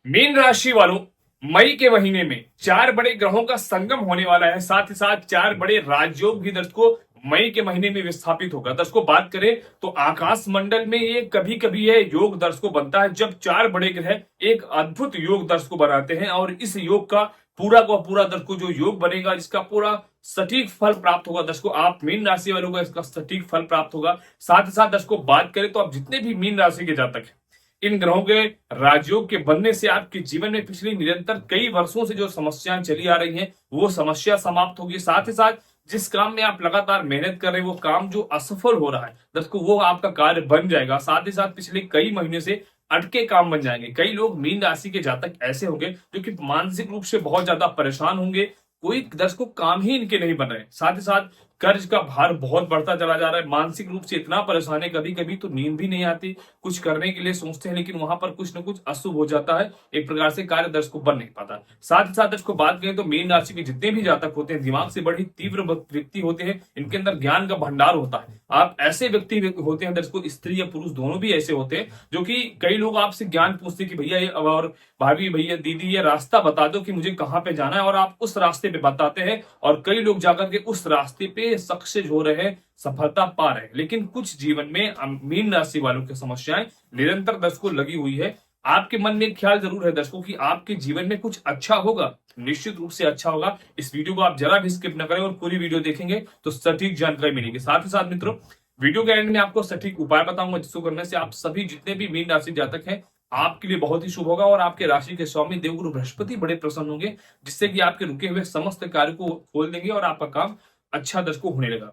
Mean राशि वालों, मई के महीने में चार बड़े ग्रहों का संगम होने वाला है। साथ ही साथ चार बड़े राजयोग भी दर्शकों मई के महीने में विस्थापित होगा। दर्शकों बात करें तो आकाश मंडल में ये कभी कभी ये योग दर्शकों बनता है जब चार बड़े ग्रह एक अद्भुत योग दर्शकों बनाते हैं, और इस योग का पूरा दर्शकों जो योग बनेगा इसका पूरा सटीक फल प्राप्त होगा। दर्शकों आप मीन राशि वालों को इसका सटीक फल प्राप्त होगा। साथ ही साथ दर्शकों बात करें तो आप जितने भी मीन राशि के जातक हैं, इन ग्रहों के राजयोग के बनने से आपके जीवन में पिछले निरंतर कई वर्षों से जो समस्याएं चली आ रही हैं वो समस्या समाप्त होगी। साथ ही साथ जिस काम में आप लगातार मेहनत कर रहे हैं वो काम जो असफल हो रहा है दोस्तों वो आपका कार्य बन जाएगा। साथ ही साथ पिछले कई महीने से अटके काम बन जाएंगे। कई लोग मीन राशि के जातक ऐसे होंगे जो कि मानसिक रूप से बहुत ज्यादा परेशान होंगे, कोई दर्शकों काम ही इनके नहीं बन रहे। साथ ही साथ कर्ज का भार बहुत बढ़ता चला जा रहा है, मानसिक रूप से इतना परेशान है, कभी कभी तो नींद भी नहीं आती, कुछ करने के लिए सोचते हैं लेकिन वहां पर कुछ ना कुछ अशुभ हो जाता है, एक प्रकार से कार्य दर्शकों बन नहीं पाता। साथ ही साथ दर्शकों बात करें तो मीन राशि के जितने भी जातक होते हैं दिमाग से बड़ी तीव्र व्यक्ति होते हैं, इनके अंदर ज्ञान का भंडार होता है। आप ऐसे व्यक्ति होते हैं दर्शकों, स्त्री या पुरुष दोनों भी ऐसे होते हैं, जो कि कई लोग आपसे ज्ञान पूछते हैं कि भैया ये और भाभी भैया दीदी ये रास्ता बता दो कि मुझे कहाँ पे जाना है, और आप उस रास्ते पे बताते हैं और कई लोग जाकर के उस रास्ते पे सक्सेस हो रहे हैं, सफलता पा रहे हैं। लेकिन कुछ जीवन में मीन राशि वालों की समस्याएं निरंतर दर्शकों लगी हुई है। आपके मन में एक ख्याल जरूर है दर्शकों कि आपके जीवन में कुछ अच्छा होगा, निश्चित रूप से अच्छा होगा। इस वीडियो को आप जरा भी स्किप न करें और पूरी वीडियो देखेंगे तो सटीक जानकारी मिलेगी। साथ ही साथ मित्रों वीडियो के एंड में आपको सटीक उपाय बताऊंगा जिसको करने से आप सभी जितने भी मीन राशि जातक हैं आपके लिए बहुत ही शुभ होगा, और आपके राशि के स्वामी देवगुरु बृहस्पति बड़े प्रसन्न होंगे, जिससे कि आपके रुके हुए समस्त कार्य को खोल देंगे और आपका काम अच्छा दर्शकों होने लगा।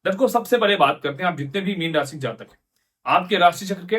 दर्शकों सबसे पहले बात करते हैं आप जितने भी मीन राशि जातक हैं, आपके राशि चक्र के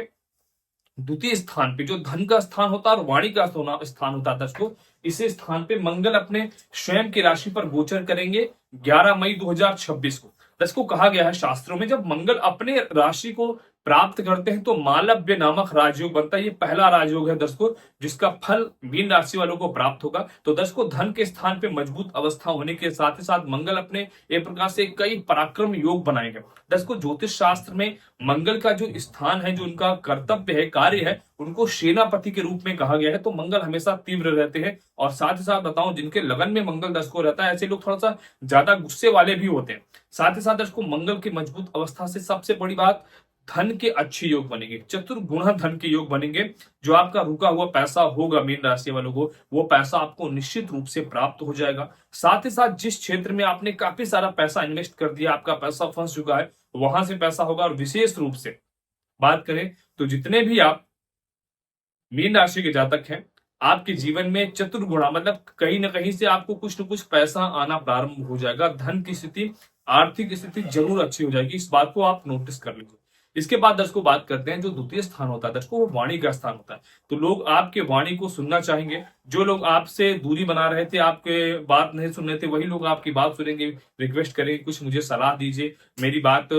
द्वितीय स्थान पे जो धन का स्थान होता है और वाणी का स्थान होता है दर्शकों, इसी स्थान पे मंगल अपने स्वयं की राशि पर गोचर करेंगे 11 मई 2026 को। दर्शकों कहा गया है शास्त्रों में जब मंगल अपने राशि को प्राप्त करते हैं तो मालव्य नामक राजयोग बनता है। ये पहला राजयोग है दर्शकों जिसका फल मीन राशि वालों को प्राप्त होगा। तो दर्शकों धन के स्थान पे मजबूत अवस्था होने के साथ ही साथ मंगल अपने एक प्रकार से कई पराक्रम योग बनाएंगे। दर्शकों ज्योतिष शास्त्र में मंगल का जो स्थान है, जो उनका कर्तव्य है, कार्य है, उनको सेनापति के रूप में कहा गया है। तो मंगल हमेशा तीव्र रहते हैं, और साथ ही साथ बताऊं जिनके लगन में मंगल दर्शकों रहता है ऐसे लोग थोड़ा सा ज्यादा गुस्से वाले भी होते हैं। साथ ही साथ दर्शकों मंगल की मजबूत अवस्था से सबसे बड़ी बात धन के अच्छे योग बनेंगे, चतुर्गुणा धन के योग बनेंगे। जो आपका रुका हुआ पैसा होगा मीन राशि वालों को, वो पैसा आपको निश्चित रूप से प्राप्त हो जाएगा। साथ ही साथ जिस क्षेत्र में आपने काफी सारा पैसा इन्वेस्ट कर दिया, आपका पैसा फंस चुका है, वहां से पैसा होगा। और विशेष रूप से बात करें तो जितने भी आप मीन राशि के जातक हैं आपके जीवन में चतुर्गुणा मतलब कहीं ना कहीं से आपको कुछ न कुछ पैसा आना प्रारंभ हो जाएगा। धन की स्थिति, आर्थिक स्थिति जरूर अच्छी हो जाएगी, इस बात को आप नोटिस कर लीजिए। इसके बाद दर्शकों बात करते हैं जो द्वितीय स्थान होता है दर्शकों, वो वाणी का स्थान होता है। तो लोग आपके वाणी को सुनना चाहेंगे। जो लोग आपसे दूरी बना रहे थे, आपके बात नहीं सुन रहे थे, वही लोग आपकी बात सुनेंगे, रिक्वेस्ट करेंगे कुछ मुझे सलाह दीजिए, मेरी बात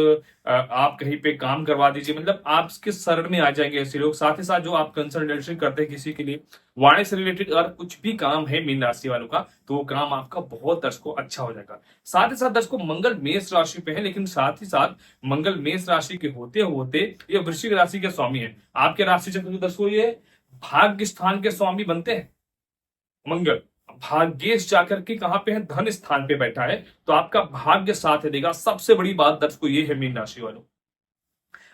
आप कहीं पे काम करवा दीजिए, मतलब आपके शरण में आ जाएंगे ऐसे लोग। साथ ही साथ जो आप कंसल्टेशन करते हैं किसी के लिए वाणी से रिलेटेड अगर कुछ भी काम है मीन राशि वालों का, तो वो काम आपका बहुत दर्शकों अच्छा हो जाएगा। साथ ही साथ दर्शकों मंगल मेष राशि पे है, लेकिन साथ ही साथ मंगल मेष राशि के होते होते ये वृश्चिक राशि के स्वामी है। आपके राशि चक्र में दर्शकों ये भाग्य स्थान के स्वामी बनते हैं। मंगल भाग्येश जाकर के कहां पे है, धन स्थान पे बैठा है, तो आपका भाग्य साथ देगा। सबसे बड़ी बात दर्शकों ये है मीन राशि वालों,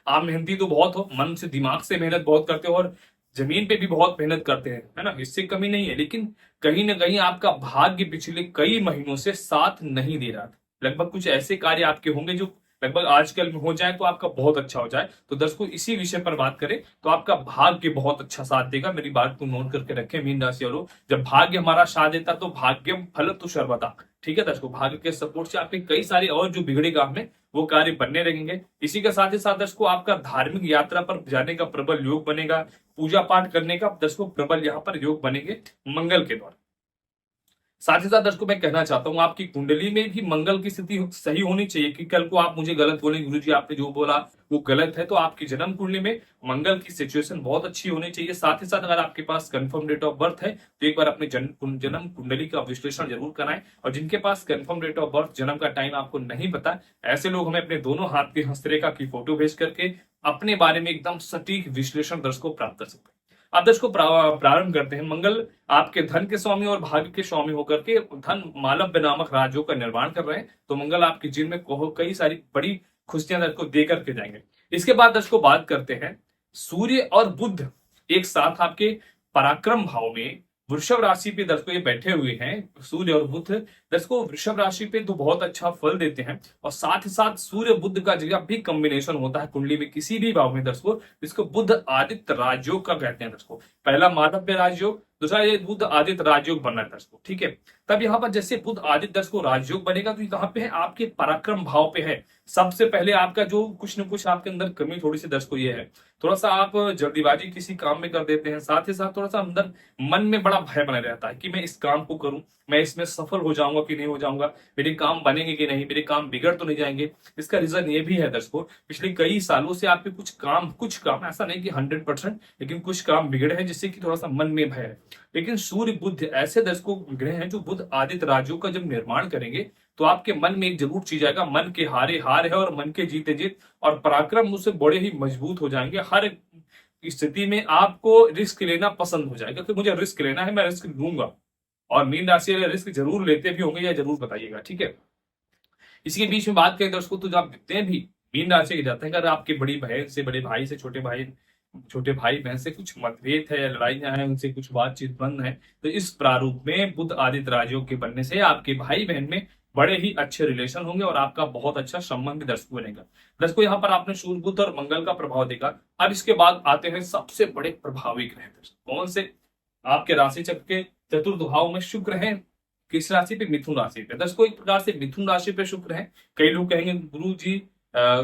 आप मेहनती तो बहुत हो, मन से दिमाग से मेहनत बहुत करते हो और जमीन पे भी बहुत मेहनत करते हैं, है ना, इससे कमी नहीं है। लेकिन कहीं ना कहीं आपका भाग्य पिछले कई महीनों से साथ नहीं दे रहा था। लगभग कुछ ऐसे कार्य आपके होंगे जो लगभग आजकल में हो जाए तो आपका बहुत अच्छा हो जाए। तो दर्शकों इसी विषय पर बात करें तो आपका भाग्य बहुत अच्छा साथ देगा। मेरी बात को नोट करके रखें मीन राशि वालों, जब भाग्य हमारा साथ देता तो भाग्यम फलतु सर्वदा। ठीक है दर्शकों, भाग्य के सपोर्ट से आपके कई सारे और जो बिगड़े काम है वो कार्य बनने लगेंगे। इसी के साथ ही साथ दर्शकों आपका धार्मिक यात्रा पर जाने का प्रबल योग बनेगा, पूजा पाठ करने का दर्शकों प्रबल यहाँ पर योग बनेंगे मंगल के द्वारा। साथ ही साथ दर्शकों मैं कहना चाहता हूं आपकी कुंडली में भी मंगल की स्थिति सही होनी चाहिए, कि कल को आप मुझे गलत बोलेंगे गुरु जी आपने जो बोला वो गलत है। तो आपकी जन्म कुंडली में मंगल की सिचुएशन बहुत अच्छी होनी चाहिए। साथ ही साथ अगर आपके पास कंफर्म डेट ऑफ बर्थ है तो एक बार अपने जन्म कुंडली का विश्लेषण जरूर कराएं। और जिनके पास कंफर्म डेट ऑफ बर्थ जन्म का टाइम आपको नहीं पता, ऐसे लोग हमें अपने दोनों हाथ की हस्तरेखा की फोटो भेज करके अपने बारे में एकदम सटीक विश्लेषण दर्शकों प्राप्त कर सकते हैं। अब दर्शकों प्रारंभ करते हैं। मंगल आपके धन के स्वामी और भाग्य के स्वामी होकर के धन मालव्य नामक राज्यों का निर्माण कर रहे हैं। तो मंगल आपके जीवन में कई सारी बड़ी खुशियां दर्शकों दे करके जाएंगे। इसके बाद दर्शकों बात करते हैं, सूर्य और बुध एक साथ आपके पराक्रम भाव में वृषभ राशि पे दर्शकों ये बैठे हुए हैं। सूर्य और बुध दर्शकों वृषभ राशि पे तो बहुत अच्छा फल देते हैं, और साथ ही साथ सूर्य बुध का जब भी कॉम्बिनेशन होता है कुंडली में किसी भी भाव में दर्शकों, इसको बुध आदित्य राजयोग का कहते हैं दर्शकों। पहला माधव्य राजयोग, दूसरा ये बुध आदित्य राजयोग बना है दर्शकों, ठीक है। तब यहाँ पर जैसे बुध आदित्य दर्शकों राजयोग बनेगा, तो ये कहाँ पे है, आपके पराक्रम भाव पे है। सबसे पहले आपका जो कुछ न कुछ आपके अंदर कमी थोड़ी सी दर्शकों ये है, थोड़ा सा आप जल्दीबाजी किसी काम में कर देते हैं, साथ ही साथ थोड़ा सा अंदर मन में बड़ा भय बना रहता है कि मैं इस काम को करूं, मैं इसमें सफल हो जाऊंगा कि नहीं हो जाऊंगा, मेरे काम बनेंगे कि नहीं, मेरे काम बिगड़ तो नहीं जाएंगे। इसका रीजन ये भी है दर्शकों, पिछले कई सालों से आपके कुछ काम ऐसा नहीं कि 100%, लेकिन कुछ काम बिगड़े हैं जिससे कि थोड़ा सा मन में भय है। लेकिन सूर्य बुध ऐसे दर्शकों ग्रह हैं जो बुध आदित्य राजयोग का जब निर्माण करेंगे, तो आपके मन में एक जरूर चीज आएगा, मन के हारे हार है और मन के जीते जीत, और पराक्रम उससे बड़े ही मजबूत हो जाएंगे। हर स्थिति में आपको रिस्क लेना पसंद हो जाएगा कि मुझे रिस्क लेना है, मैं रिस्क लूंगा। और मीन राशि वाले रिस्क जरूर लेते भी होंगे, या जरूर बताइएगा, ठीक है। इसी के बीच में बात करें दर्शकों, तो जब जितने भी मीन राशि के जाते हैं, अगर आपके बड़ी बहन से, बड़े भाई से, छोटे भाई बहन से कुछ मतभेद है, लड़ाइयां हैं, उनसे कुछ बातचीत बंद है, तो इस प्रारूप में बुध आदित्य राजयोग के बनने से आपके भाई बहन में बड़े ही अच्छे रिलेशन होंगे और आपका बहुत अच्छा संबंध दर्शकों बनेगा। दर्शकों यहाँ पर आपने सूर्य बुध और मंगल का प्रभाव देखा। अब इसके बाद आते हैं सबसे बड़े प्रभावी ग्रह, कौन से, आपके राशि चक्र के चतुर्थ भाव में शुक्र है। किस राशि पे, मिथुन राशि पे। दर्शकों एक प्रकार से मिथुन राशि पे शुक्र है। कई लोग कहेंगे गुरु जी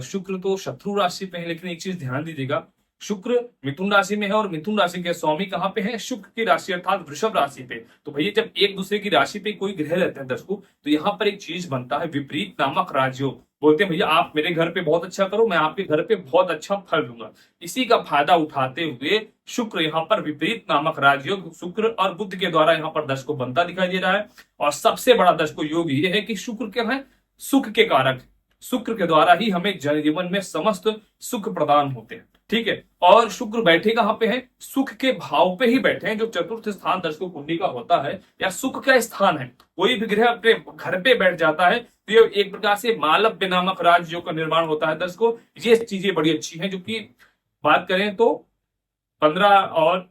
शुक्र तो शत्रु राशि पे है, लेकिन एक चीज ध्यान दीजिएगा, शुक्र मिथुन राशि में है और मिथुन राशि के स्वामी कहाँ पे है, शुक्र की राशि अर्थात वृषभ राशि पे। तो भैया जब एक दूसरे की राशि पे कोई ग्रह रहते हैं दर्शकों, तो यहाँ पर एक चीज बनता है विपरीत नामक राजयोग। बोलते हैं भैया आप मेरे घर पे बहुत अच्छा करो, मैं आपके घर पे बहुत अच्छा फल दूंगा। इसी का फायदा उठाते हुए शुक्र यहाँ पर विपरीत नामक राजयोग शुक्र और बुध के द्वारा यहाँ पर दर्शकों बनता दिखाई दे रहा है। और सबसे बड़ा दर्शकों योग ये है कि शुक्र क्या है, सुख के कारक। शुक्र के द्वारा ही हमें जीवन में समस्त सुख प्रदान होते हैं, ठीक है। और शुक्र बैठे कहां पे है, सुख के भाव पे ही बैठे हैं, जो चतुर्थ स्थान दर्शकों कुंडली का होता है या सुख का स्थान है। कोई भी ग्रह अपने घर पे बैठ जाता है तो ये एक प्रकार से मालव्य नामक राजयोग का निर्माण होता है दर्शकों। ये चीजें बड़ी अच्छी हैं, जो कि बात करें तो 15 और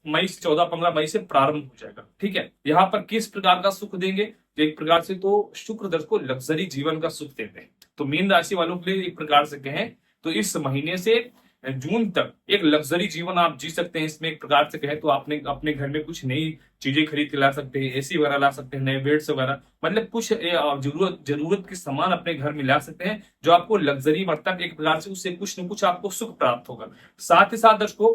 मई से 14-15 मई से प्रारंभ हो जाएगा, ठीक है। यहाँ पर किस प्रकार का सुख देंगे, तो एक प्रकार से तो शुक्र दर्शकों लग्जरी जीवन का सुख देते हैं। तो मीन राशि वालों के लिए एक प्रकार से कहें तो इस महीने से जून तक एक लग्जरी जीवन आप जी सकते हैं। इसमें एक प्रकार से कहें तो आपने अपने घर में कुछ नई चीजें खरीद के ला सकते हैं, एसी वगैरह ला सकते हैं, नए बेड्स वगैरह, मतलब कुछ जरूरत के सामान अपने घर में ला सकते हैं, जो आपको लग्जरी मतलब एक प्रकार से उससे कुछ न कुछ आपको सुख प्राप्त होगा। साथ ही साथ दर्शकों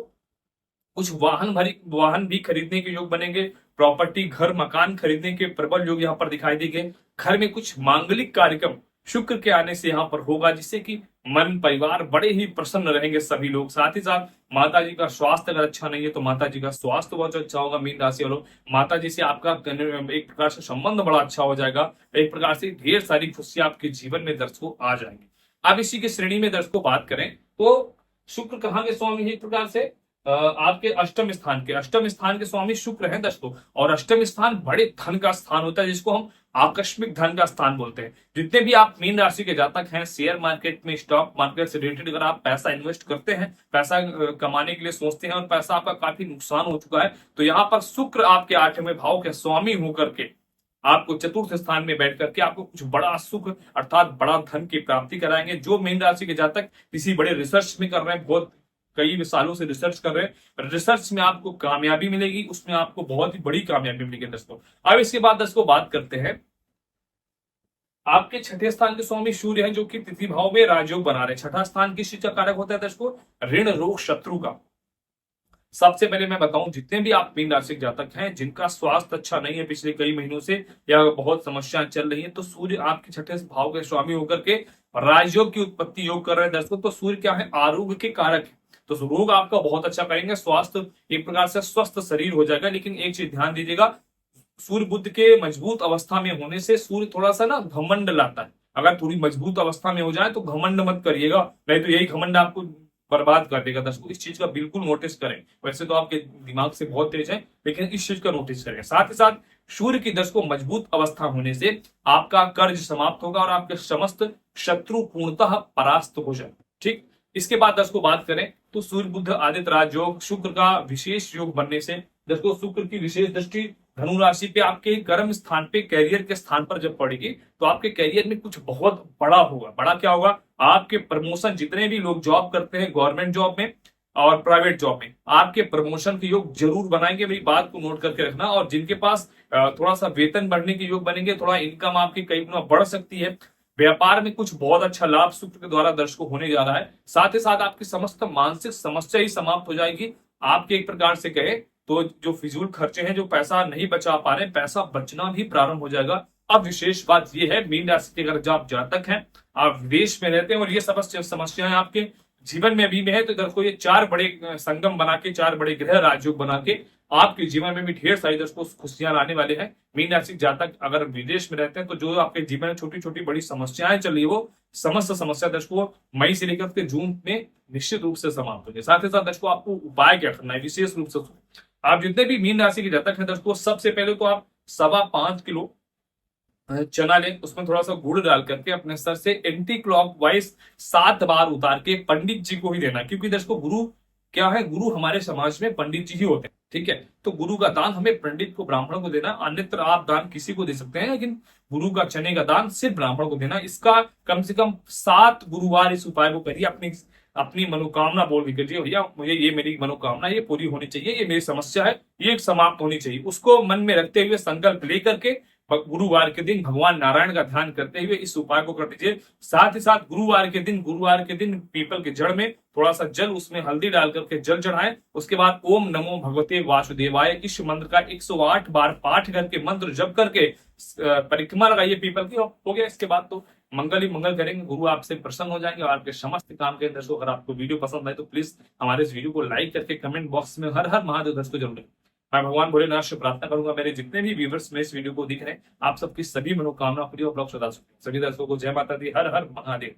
कुछ वाहन भी खरीदने के योग बनेंगे, प्रॉपर्टी घर मकान खरीदने के प्रबल योग यहाँ पर दिखाई देंगे। घर में कुछ मांगलिक कार्यक्रम शुक्र के आने से यहाँ पर होगा, जिससे कि मन परिवार बड़े ही प्रसन्न रहेंगे सभी लोग। साथ ही साथ माता जी का स्वास्थ्य अगर अच्छा नहीं है तो माता जी का स्वास्थ्य बहुत अच्छा होगा। मीन राशि वालों माता जी से आपका एक प्रकार से संबंध बड़ा अच्छा हो जाएगा। एक प्रकार से ढेर सारी खुशियां आपके जीवन में दर्शकों आ जाएंगी। अब इसी की श्रेणी में दर्शकों बात करें तो शुक्र कहाँ के स्वामी है, एक प्रकार से आपके अष्टम स्थान के स्वामी शुक्र हैं दोस्तों। और अष्टम स्थान बड़े धन का स्थान होता है, जिसको हम आकस्मिक धन का स्थान बोलते हैं। जितने भी आप मीन राशि के जातक हैं, शेयर मार्केट में, स्टॉक मार्केट से रिलेटेड अगर आप पैसा इन्वेस्ट करते हैं, पैसा कमाने के लिए सोचते हैं और पैसा आपका काफी नुकसान हो चुका है, तो यहाँ पर शुक्र आपके 8वें भाव के स्वामी होकर के आपको चतुर्थ स्थान में बैठ करके आपको कुछ बड़ा सुख अर्थात बड़ा धन की प्राप्ति कराएंगे। जो मीन राशि के जातक किसी बड़े रिसर्च में कर रहे हैं, बहुत कई सालों से रिसर्च कर रहे हैं, रिसर्च में आपको कामयाबी मिलेगी, उसमें आपको बहुत ही बड़ी कामयाबी मिलेगी दोस्तों। अब इसके बाद दोस्तों बात करते हैं आपके छठे स्थान के स्वामी सूर्य हैं, जो कि तिथि भाव में राजयोग बना रहे। छठा स्थान किस चीज का कारक होता है दोस्तों, ऋण रोग शत्रु का। सबसे पहले मैं बताऊं, जितने भी आप मीन राशि जातक हैं जिनका स्वास्थ्य अच्छा नहीं है पिछले कई महीनों से, या बहुत समस्याएं चल रही है, तो सूर्य आपके छठे भाव के स्वामी होकर के राजयोग की उत्पत्ति योग कर रहे हैं दोस्तों। तो सूर्य क्या है, आरोग्य के कारक है, तो रोग आपका बहुत अच्छा करेंगे, स्वास्थ्य एक प्रकार से स्वस्थ शरीर हो जाएगा। लेकिन एक चीज ध्यान दीजिएगा, सूर्य बुध के मजबूत अवस्था में होने से सूर्य थोड़ा सा ना घमंड लाता है। अगर थोड़ी मजबूत अवस्था में हो जाए तो घमंड मत करिएगा, नहीं तो यही घमंड आपको बर्बाद कर देगा। दर्शकों इस चीज का बिल्कुल नोटिस करें। वैसे तो आपके दिमाग से बहुत तेज है, लेकिन इस चीज का नोटिस करें। साथ ही साथ सूर्य की दर्शकों मजबूत अवस्था होने से आपका कर्ज समाप्त होगा और आपके समस्त शत्रु पूर्णतः परास्त हो जाए। ठीक, इसके बाद दर्शकों बात करें तो सूर्य बुध आदित्य राजयोग शुक्र का विशेष योग बनने से दर्शकों शुक्र की विशेष दृष्टि धनु राशि पे आपके कर्म स्थान पे कैरियर के स्थान पर जब पड़ेगी तो आपके कैरियर में कुछ बहुत बड़ा होगा। बड़ा क्या होगा? आपके प्रमोशन, जितने भी लोग जॉब करते हैं गवर्नमेंट जॉब में और प्राइवेट जॉब में, आपके प्रमोशन के योग जरूर बनाएंगे। मेरी बात को नोट करके रखना। और जिनके पास थोड़ा सा वेतन बढ़ने के योग बनेंगे, थोड़ा इनकम आपकी कई गुना बढ़ सकती है। व्यापार में कुछ बहुत अच्छा लाभ शुक्र के द्वारा दर्शकों होने जा रहा है। साथ ही साथ आपकी समस्त मानसिक समस्या ही समाप्त हो जाएगी। आपके एक प्रकार से कहे तो जो फिजूल खर्चे हैं, जो पैसा नहीं बचा पा रहे, पैसा बचना भी प्रारंभ हो जाएगा। अब विशेष बात यह है, मीन राशि के अगर जो आप जातक हैं, आप विदेश में रहते हैं और ये समस्याएं आपके जीवन में अभी में है, तो इधर को ये चार बड़े संगम बना के, चार बड़े ग्रह राजयोग बना के आपके जीवन में भी ढेर सारी दर्शकों खुशियां लाने वाले हैं। मीन राशि जातक अगर विदेश में रहते हैं तो जो आपके जीवन में छोटी छोटी बड़ी समस्याएं चल रही है, वो समस्त समस्या दर्शकों मई से लेकर के जून में निश्चित रूप से समाप्त हो जाए। साथ ही साथ दर्शकों आपको उपाय क्या करना है विशेष रूप से, आप जितने भी मीन राशि के जातक हैं दर्शकों, सबसे पहले तो आप 5.25 किलो चना लें, उसमें थोड़ा सा गुड़ डाल करके अपने सर से एंटी क्लॉकवाइज 7 बार उतार के पंडित जी को ही देना। क्योंकि दर्शकों गुरु क्या है? गुरु हमारे समाज में पंडित जी ही होते हैं। ठीक है, तो गुरु का दान हमें पंडित को, ब्राह्मणों को देना। अन्यत्र आप दान किसी को दे सकते हैं, लेकिन गुरु का चने का दान सिर्फ ब्राह्मण को देना। इसका कम से कम 7 गुरुवार इस उपाय को करिए। अपनी अपनी मनोकामना बोल के करिए, भैया मुझे ये मेरी मनोकामना ये पूरी होनी चाहिए, ये मेरी समस्या है, ये समाप्त होनी चाहिए। उसको मन में रखते हुए संकल्प लेकर के गुरुवार के दिन भगवान नारायण का ध्यान करते हुए इस उपाय को कर दीजिए। साथ ही साथ गुरुवार के दिन पीपल के जड़ में थोड़ा सा जल, उसमें हल्दी डाल करके जल चढ़ाएं। उसके बाद ओम नमो भगवते वासुदेवाय इस मंत्र का 108 बार पाठ करके, मंत्र जप करके परिक्रमा लगाइए पीपल की। हो गया। इसके बाद तो मंगल ही मंगल करेंगे, गुरु आपसे प्रसन्न हो जाएंगे और आपके समस्त काम के दर्शकों। अगर आपको वीडियो पसंद आए तो प्लीज हमारे इस वीडियो को लाइक करके कमेंट बॉक्स में हर हर महादेव दर्शकों जरूर। मैं भगवान भोलेनाथ से प्रार्थना करूंगा मेरे जितने भी व्यूवर्स में इस वीडियो को देख रहे हैं, आप सबकी सभी मनोकामना पूरी और सभी दर्शकों को जय माता दी, हर हर महादेव।